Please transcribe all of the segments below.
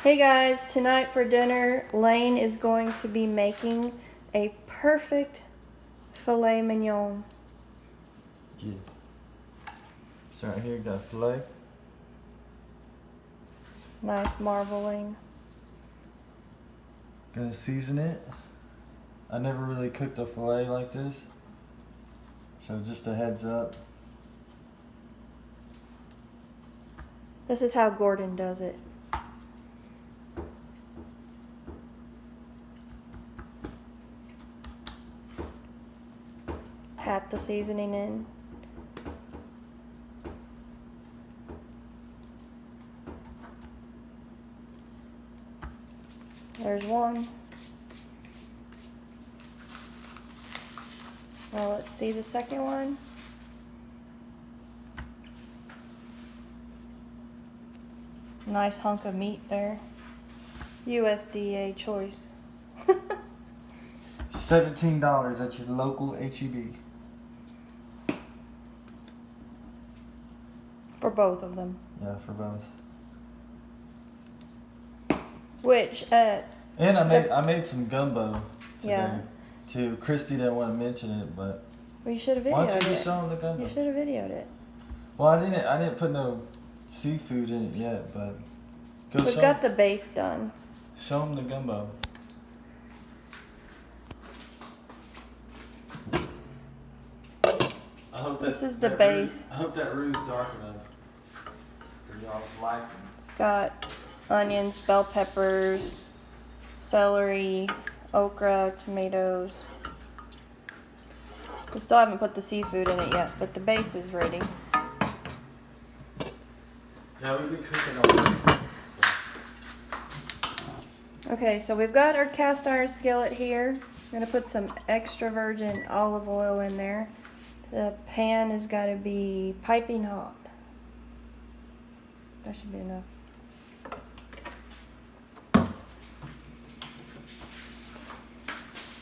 Hey guys, tonight for dinner, Lane is going to be making a perfect filet mignon. Yeah. So right here, got filet. Nice marbling. Gonna season it. I never really cooked a filet like this, so just a heads up. This is how Gordon does it. Pat the seasoning in. There's one. Now let's see the second one. Nice hunk of meat there. USDA choice. $17 at your local HEB. For both of them. Yeah, for both. Which And I made some gumbo today. Yeah. Too. Christy didn't want to mention it, but well, you should have videoed it. why don't you just show them the gumbo? You should have videoed it. Well, I didn't put no seafood in it yet, but We've got the base done. Show them the gumbo. I hope this is the base. I hope that roux dark enough for y'all's liking. It's got onions, bell peppers, celery, okra, tomatoes. We still haven't put the seafood in it yet, but the base is ready. Yeah, we've been cooking all day. Okay, so we've got our cast iron skillet here. I'm gonna put some extra virgin olive oil in there. The pan has got to be piping hot. That should be enough.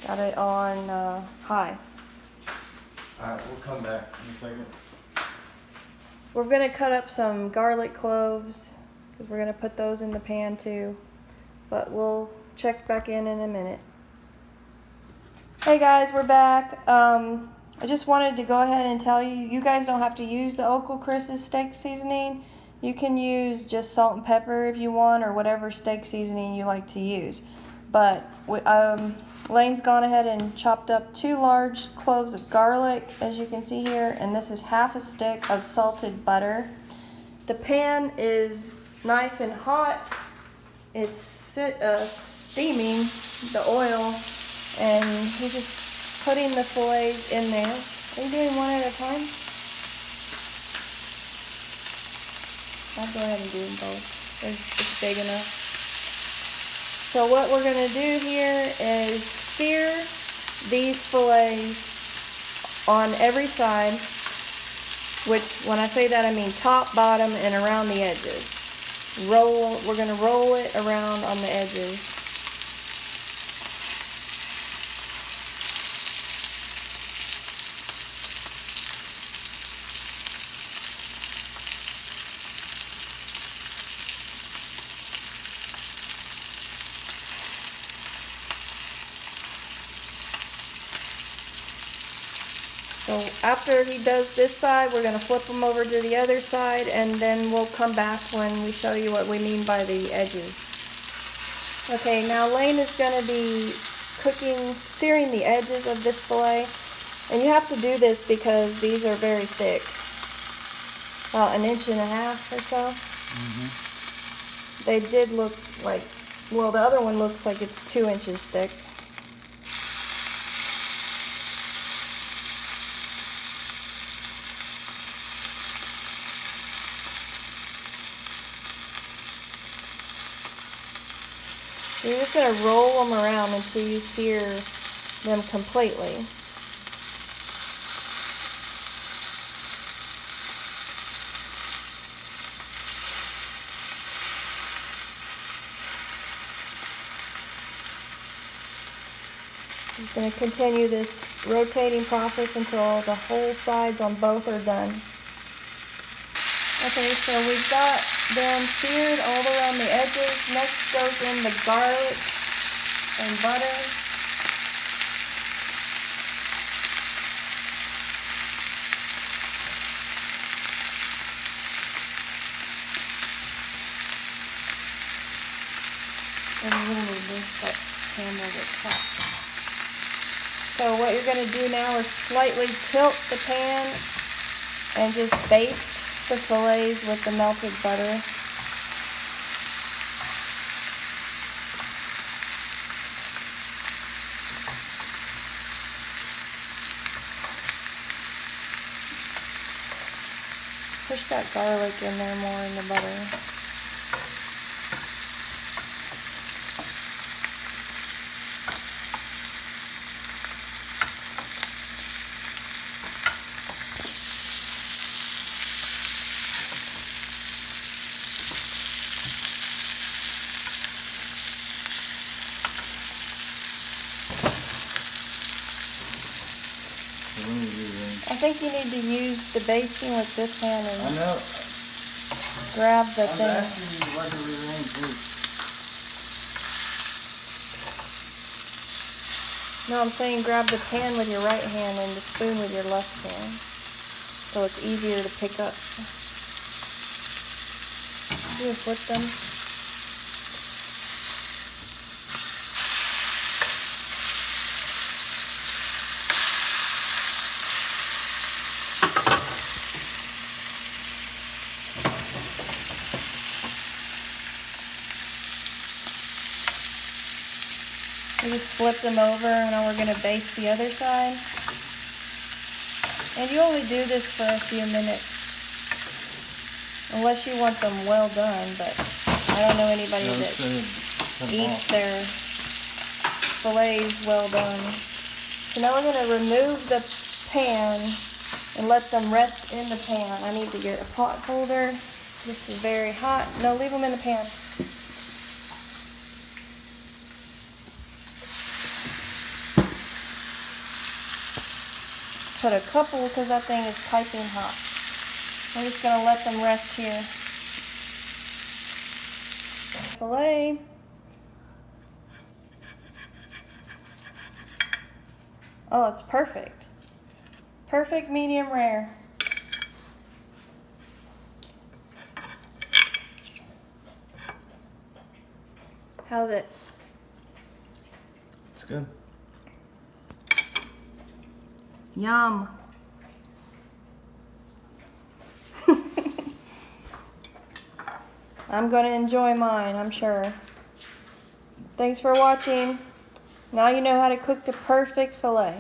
Got it on high. Alright, we'll come back in a second. We're gonna cut up some garlic cloves because we're gonna put those in the pan too. But we'll check back in a minute. Hey guys, we're back. I just wanted to go ahead and tell you, you guys don't have to use the Uncle Chris's steak seasoning. You can use just salt and pepper if you want, or whatever steak seasoning you like to use. But Lane's gone ahead and chopped up 2 large cloves of garlic, as you can see here, and this is half a stick of salted butter. The pan is nice and hot. It's steaming the oil, and he's just putting the fillets in there. Are you doing one at a time? I'll go ahead and do them both. It's big enough. So what we're going to do here is sear these fillets on every side, which when I say that I mean top, bottom, and around the edges. We're going to roll it around on the edges. So after he does this side, we're going to flip them over to the other side, and then we'll come back when we show you what we mean by the edges. Okay, now Lane is going to be searing the edges of this fillet, and you have to do this because these are very thick. About 1.5 inches or so. They did look like, well, the other one looks like it's 2 inches thick. You're just going to roll them around until you sear them completely. Just going to continue this rotating process until the whole sides on both are done. Okay, so we've got them seared all around the edges. Next goes in the garlic and butter. And we're gonna need this, but pan will get hot. So what you're gonna do now is slightly tilt the pan and just baste the fillets with the melted butter. Push that garlic in there more in the butter. I think you need to use the basting with this hand and I know. grab the I'm thing. asking you what to rearrange this. No, I'm saying grab the pan with your right hand and the spoon with your left hand. So it's easier to pick up. You just flip them. We just flip them over, and now we're going to baste the other side. And you only do this for a few minutes, unless you want them well done, but I don't know anybody that eats their fillets well done. So now we're going to remove the pan and let them rest in the pan. I need to get a pot holder. This is very hot. No, leave them in the pan. Put a couple because that thing is piping hot. I'm just going to let them rest here. Filet. Oh, it's perfect. Perfect medium rare. How's it? It's good. Yum. I'm going to enjoy mine, I'm sure. Thanks for watching. Now you know how to cook the perfect filet.